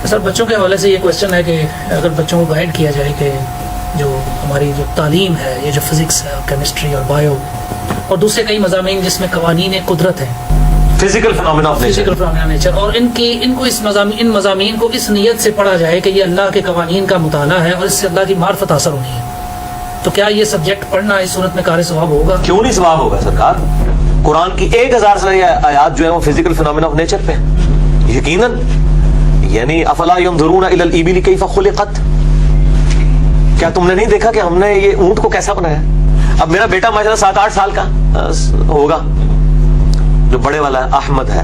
سر بچوں کے حوالے سے یہ کوشچن ہے کہ اگر بچوں کو گائیڈ کیا جائے کہ جو ہماری جو تعلیم ہے، یہ جو فزکس ہے، کیمسٹری اور بایو اور دوسرے کئی مضامین جس میں قوانین قدرت ہیں، فزیکل فنامنا آف نیچر، اور ان کو ان مضامین کو اس نیت سے پڑھا جائے کہ یہ اللہ کے قوانین کا مطالعہ ہے اور اس سے اللہ کی معرفت حاصل ہونی ہے، تو کیا یہ سبجیکٹ پڑھنا اس صورت میں کار ثواب ہوگا؟ کیوں نہیں ثواب ہوگا سرکار؟ قرآن کی 1000 سے آیات جو ہے وہ فزیکل فنامنا آف نیچر پہ یقیناً. یعنی افلا ينظرون الى الابل كيف خلقت، کیا تم نے نہیں دیکھا کہ ہم نے یہ اونٹ کو کیسا بنایا؟ اب میرا بیٹا ماشاءاللہ 7-8 سال کا ہوگا، جو بڑے والا ہے احمد ہے،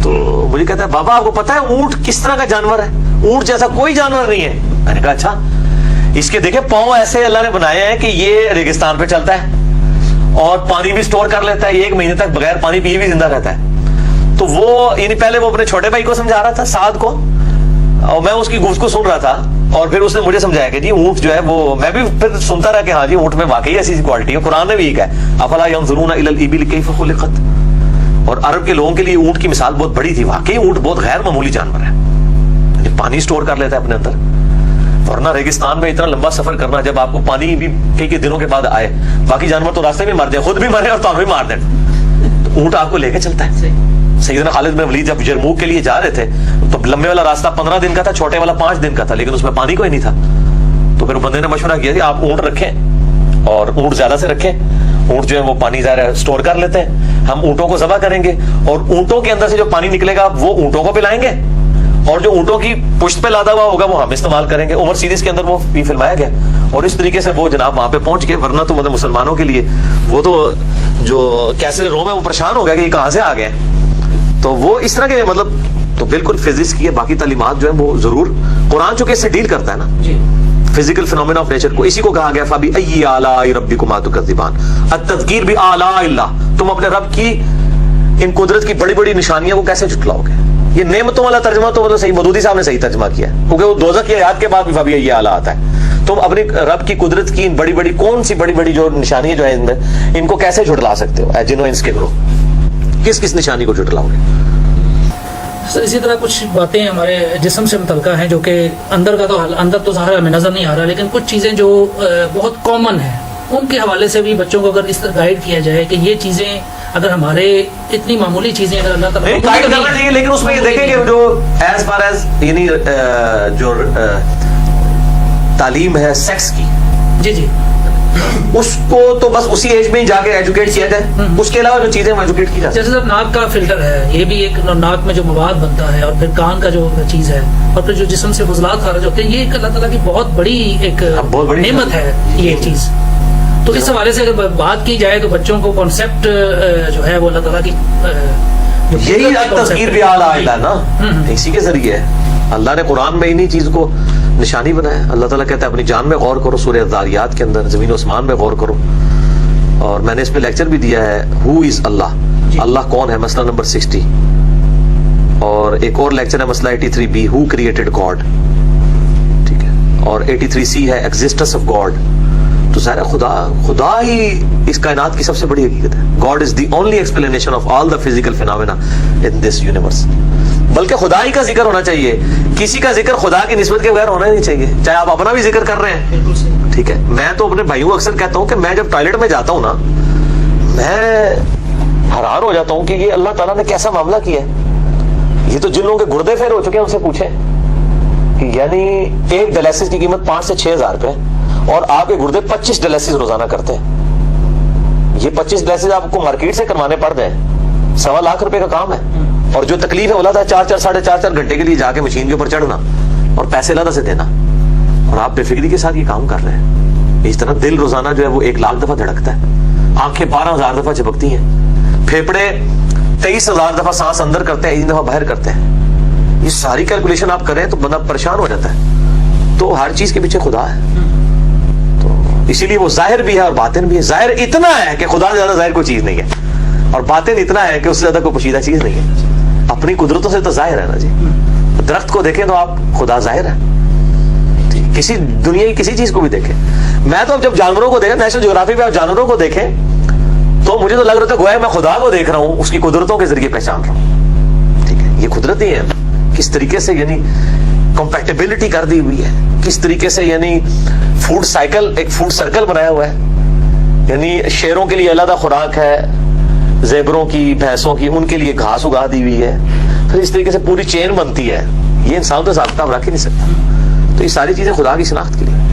تو مجھے کہتا ہے بابا آپ کو پتا ہے اونٹ کس طرح کا جانور ہے؟ اونٹ جیسا کوئی جانور نہیں ہے. میں نے کہا اچھا. اس کے دیکھیں پاؤں ایسے اللہ نے بنائے ہیں کہ یہ ریگستان پہ چلتا ہے اور پانی بھی سٹور کر لیتا ہے، 1 مہینے تک بغیر پانی پیے بھی زندہ رہتا ہے. تو وہ یعنی پہلے وہ اپنے چھوٹے بھائی کو سمجھا رہا تھا، سعد کو، اور میں اس کی گفتگو سن رہا تھا، اور پھر اس نے مجھے سمجھایا کہ جی اونٹ جو ہے وہ، میں بھی پھر سنتا رہا کہ ہاں جی اونٹ میں واقعی ایسی کوالٹی ہے. قرآن نے بھی یہ کہا افلا ينظرون الى الابل كيف خلقت. اور عرب کے لوگوں کے لیے اونٹ کی مثال بہت بڑی تھی. واقعی اونٹ بہت غیر معمولی جانور ہے، پانی سٹور کر لیتا ہے اپنے اندر، ورنہ ریگستان میں اتنا لمبا سفر کرنا جب آپ کو پانی بھی کئی دنوں کے بعد آئے، باقی جانور تو راستے میں مر جائے، خود بھی مرے اور تمہیں بھی مار دیں، تو اونٹ آپ کو لے کے چلتا ہے. سیدنا خالد بن ولید جب یرموک کے لیے جا رہے تھے تو لمبے والا راستہ 15 دن کا تھا، چھوٹے والا 5 دن کا تھا، لیکن اس میں پانی کوئی نہیں تھا. تو پھر بندے نے مشورہ کیا کہ آپ اونٹ رکھیں اور اونٹ زیادہ سے رکھیں، اونٹ جو ہے وہ پانی ظاہر سٹور کر لیتے ہیں، ہم اونٹوں کو ذبح کریں گے اور اونٹوں کے اندر سے جو پانی نکلے گا وہ اونٹوں کو پلائیں گے، اور جو اونٹوں کی پشت پہ لادا ہوا ہوگا وہ ہم استعمال کریں گے. عمر سیریز کے اندر وہ بھی فلمایا گیا، اور اس طریقے سے وہ جناب وہاں پہ پہنچ گئے. ورنہ تو مطلب مسلمانوں کے لیے وہ تو جو کیسے روم ہے وہ پریشان ہو گیا کہ یہ کہاں سے آ گئے. تو وہ اس طرح کے مطلب تو بالکل فزکس کی باقی تعلیمات جو ہے وہ ضرور قرآن چونکہ اس سے ڈیل کرتا ہے نا فزیکل فنومینا آف نیچر کو. اسی کو کہا گیا فَبِأَيِّ آلَاءِ رَبِّكُمَا تُكَذِّبَانِ، التذکیر بآلاء اللہ. تم اپنے رب کی ان قدرت کی بڑی بڑی نشانیوں کو کیسے جھٹلاؤ گے؟ یہ نعمتوں والا ترجمہ تو مطلب صحیح مودودی صاحب نے صحیح ترجمہ کیا ہے، کیونکہ وہ دوزخ کی آیات کے بعد بھی فَبِأَيِّ آلَاء آتا ہے. تم اپنے رب کی قدرت کی بڑی بڑی کون سی بڑی بڑی جو نشانیاں جو ہیں ان میں، ان کو کیسے جھٹلا سکتے ہو؟ اے جنوں انس کے گروہ، کس نشانی کو جھٹلاؤ گے؟ سر اسی طرح کچھ باتیں ہمارے جسم سے متعلقہ ہیں جو کہ اندر تو ظاہر ہمیں نظر نہیں آ رہا، لیکن کچھ چیزیں جو بہت کامن ہیں ان کے حوالے سے بھی بچوں کو اگر اس طرح گائیڈ کیا جائے کہ یہ چیزیں اگر ہمارے اتنی معمولی چیزیں اگر اللہ تعالیٰ گائیڈ کرنا چاہیے، لیکن اس میں یہ دیکھیں کہ جو ایز فار ایز یعنی جو تعلیم ہے سیکس کی، جی اس کو تو بس اسی ایج میں ہی جا کے ایجوکیٹ کیا جائے، اس کے علاوہ جو چیزیں ایجوکیٹ کی جائے. جیسے سر ناک کا فلٹر ہے، یہ بھی ایک ناک میں جو مواد بنتا ہے، اور پھر کان کا جو چیز ہے، اور پھر جو جسم سے فضلات خارج ہوتے ہیں، یہ ایک اللہ تعالیٰ کی بہت بڑی ایک نعمت ہے یہ چیز. تو اس حوالے سے اگر بات کی جائے تو بچوں کو کانسیپٹ جو ہے وہ اللہ تعالیٰ کی یہی تذکیر بھی اعلیٰ نا، اسی کے ذریعے اللہ نے قرآن میں انہی چیز کو نشانی بنایا. اللہ تعالیٰ کہتا ہے اپنی جان میں غور کرو، سورہ الذاریات کے اندر زمین و اسمان میں غور کرو. اور میں نے اس پہ لیکچر بھی دیا ہے ہو از اللہ، اللہ کون ہے، مسئلہ نمبر 60. اور ایک اور لیکچر ہے مسئلہ 83B ہو کریٹڈ گاڈ، ٹھیک ہے. اور 83C ہے ایگزسٹنس آف گاڈ. تو ظاہر خدا ہی اس کائنات کی سب سے بڑی حقیقت ہے. God is the only explanation of all the physical phenomena in this universe. بلکہ خدا ہی کا ذکر ہونا چاہیے، کسی کا ذکر خدا کی نسبت کے بغیر ہونا ہی نہیں چاہیے، چاہے آپ اپنا بھی ذکر کر رہے ہیں. ٹھیک ہے. میں تو اپنے بھائیوں کو اکثر کہتا ہوں کہ میں جب ٹوائلٹ میں جاتا ہوں نا، میں حیران ہو جاتا ہوں کہ یہ اللہ تعالیٰ نے کیسا معاملہ کیا ہے. یہ تو جن لوگوں کے گردے پھیر ہو چکے ہیں ان سے پوچھیں کہ یعنی ایک ڈائلسس کی قیمت 5 سے 6 ہزار روپے، اور آپ کے گردے 25 ڈائلسس روزانہ کرتے ہیں. یہ 25 ڈائلسس آپ کو مارکیٹ سے کروانے پڑ جائیں، 1.25 لاکھ روپے کا کام ہے. اور جو تکلیف ہے اللہ 4-4 گھنٹے کے لیے جا کے مشین کے اوپر چڑھنا اور پیسے اللہ سے دینا، اور آپ بے فکری کے ساتھ یہ کام کر رہے ہیں. اس طرح دل روزانہ جو ہے وہ 1 لاکھ دفعہ دھڑکتا ہے، آنکھیں 12,000 دفعہ جھپکتی ہیں، پھیپڑے 23,000 دفعہ سانس اندر کرتے ہیں، 1 دفعہ باہر کرتے ہیں. یہ ساری کیلکولیشن آپ کریں تو بندہ پریشان ہو جاتا ہے. تو ہر چیز کے پیچھے خدا ہے، تو اسی لیے وہ ظاہر بھی ہے اور باطن بھی ہے. ظاہر اتنا ہے کہ خدا سے زیادہ ظاہر کوئی چیز نہیں ہے، اور باطن اتنا ہے کہ اس سے زیادہ کوئی پوشیدہ چیز نہیں ہے. اپنی قدرتوں سے تو ظاہر ہے نا جی. درخت کو دیکھیں تو آپ خدا ظاہر ہے، کسی دنیا کی کسی چیز کو بھی دیکھیں. میں تو اب جب جانوروں کو دیکھیں، نیشنل جغرافی پہ آپ جانوروں کو دیکھیں تو مجھے تو لگ رہا تھا گویا میں خدا کو دیکھ رہا ہوں، اس کی قدرتوں کے ذریعے پہچان رہا ہوں. ٹھیک ہے. یہ قدرتی ہے. کس طریقے سے یعنی کمپیٹیبلٹی کر دی ہوئی ہے, کس طریقے سے یعنی فوڈ سائیکل, ایک فوڈ سرکل بنایا ہوا ہے. یعنی شیروں کے لیے علیحدہ خوراک ہے, زیبروں کی, بھینسوں کی, ان کے لیے گھاس اگا دی ہوئی ہے. پھر اس طریقے سے پوری چین بنتی ہے. یہ انسان تو ضابطہ رکھ ہی نہیں سکتا. تو یہ ساری چیزیں خدا کی شناخت کے لیے.